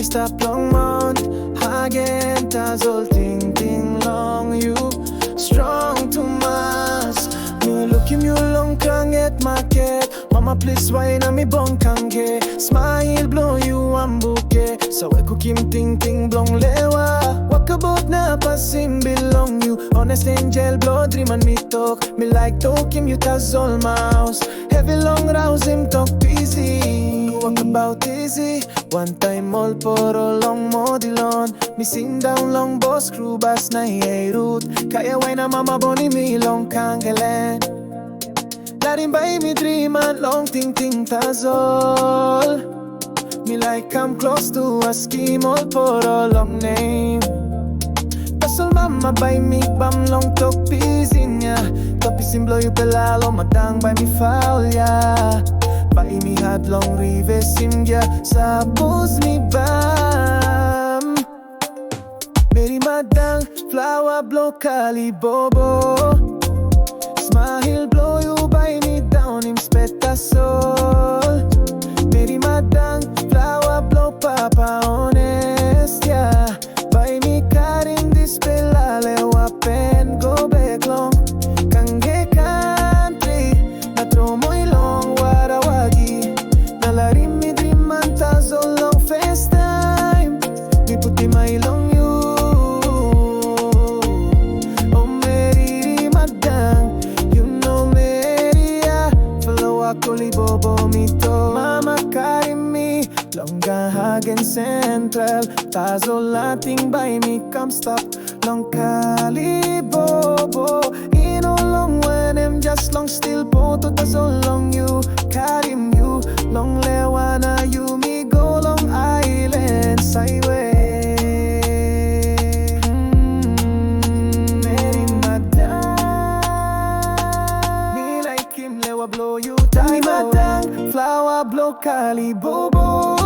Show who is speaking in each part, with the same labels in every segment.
Speaker 1: stop long month again tazol ting ting long you strong too much me look him you long kang et market mama please why na mi bong kang ke smile blow you am bouquet so I cook him ting ting blong lewa walk about na pasim belong you honest angel blow dream and me talk me like talk him you tazol mouse heavy long rouse him talk busy walk about easy one time all for a long modilon me sing down long boss crew bass na hey root kaya why na mama boni me long kangelen let him buy me dream and long ting ting tazol me like come close to a scheme all for a long name Pasol mama buy me bam long talk busy nya tapi sim blow you pelalo madang buy me foul ya buy me hard long rive sim ya sapos me bam Meri madang Flawa Kalibobo Smile blow you buy me down him spetta soul Meri madang Flawa papa honest yeah buy me car in this pelale wapen go back long kange country na tromo ilong warawagi nalarim mi dream manta so long first time mi puti mailong you oh Meri madang you know Meri Flawa Kalibobo mito mama karim mi Longga Hagen Central Tazo lating by me come stop Long Kalibobo Ino long when I'm just long still Poto tazo long you Karim you Long lewana you me go long island Highway Meri madang Me like him lewa blow you Meri madang Flawa Kalibobo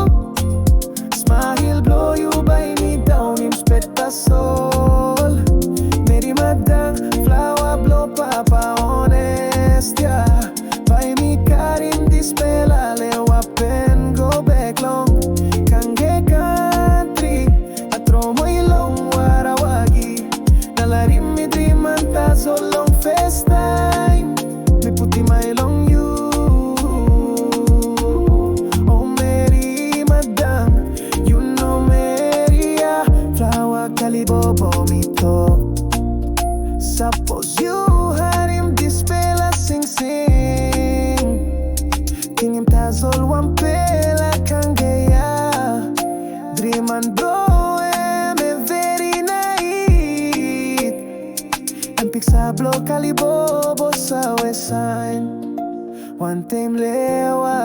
Speaker 1: Smile blow you buy me down him spetta soul Meri madang Flawa papa honest yeah buy me car in this pelale wapen go back long kange country atromo ilong warawagi nalarim mi dream anta so long first time me puti mailong you Kalibobo mito Suppose you had him this fella sing King him tazol one pela kangeya Dream and blow him very night And pick Flawa Kalibobo sa west side One time lewa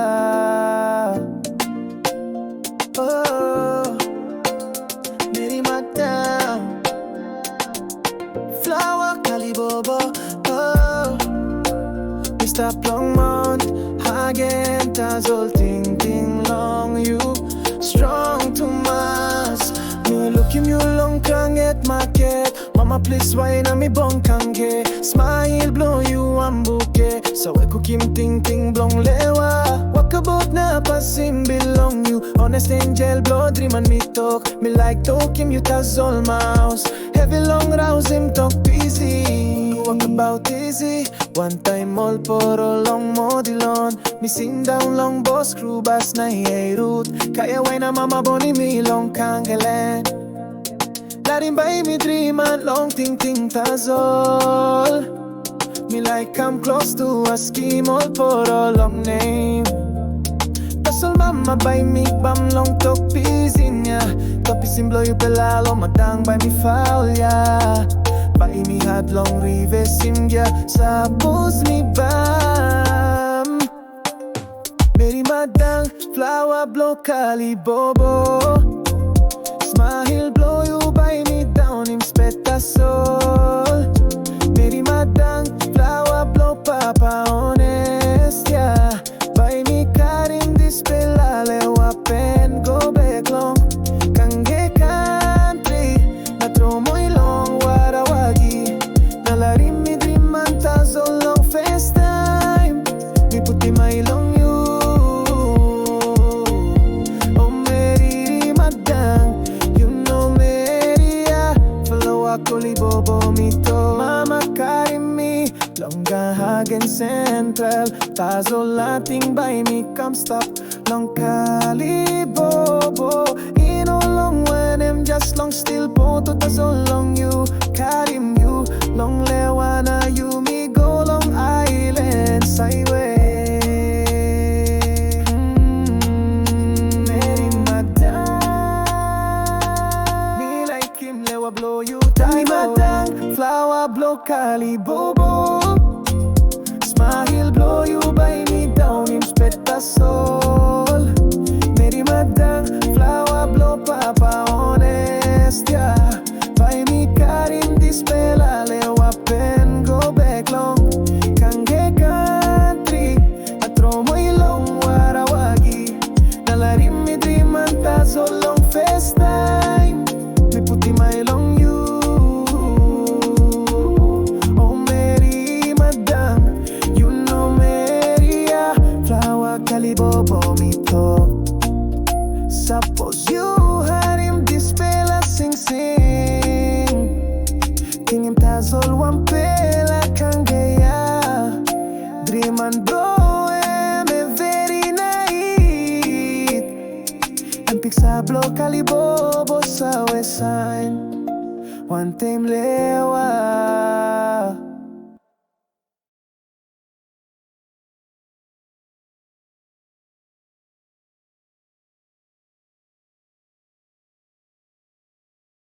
Speaker 1: Flawa Kalibobo, oh we stop long month again tazol ting ting long you strong too much me look him you long kang et market mama please why na mi bong kang ke smile blow you am bouquet so I cook him ting ting blong lewa walk about na pasim belong you honest angel blow dream and me talk me like talk him you tazol mouse heavy long rouse him talk busy walk about easy one time all for a long modilon me sing down long boss crew bass na hey root kaya why na mama boni me long kangelen let him buy me dream and long ting ting tazol me like come close to a scheme all for a long name Pasol mama buy me bam long talk busy nya tapi sim blow you pelalo madang buy me foul ya buy me hard long rive sim ya sapos me bam Meri madang Flawa Kalibobo Smile blow you buy me down him spetta soul Meri madang Flawa papa honest yeah buy me car in this pelale wapen go back long kange country na tromo ilong warawagi nalarim mi dream manta so long first time mi puti mailong you oh Meri madang central. Tazo lating by me come stop. Long Kalibobo. In all long when I'm just long still po to tazo long you. Karim you. Long lewana you me go long island highway. Mary Madang. Me like him lewa blow you. Mary Madang. Flawa blow Kalibobo. Smile blow you by me down in soul. Mary Madang, Flawa blow papa honest, yeah. By me Karim dispela lewa pen go back long. Kange country, atro mo ilong warawagi. Nalarim mi dream anta so long first time. Me puti my long you. Kalibobo me talk. Suppose you had him dispela sing sing. King him tazol one pela kangeya. Dream and blow me very night. And pizza blow Kalibobo sa west side. One time lewa.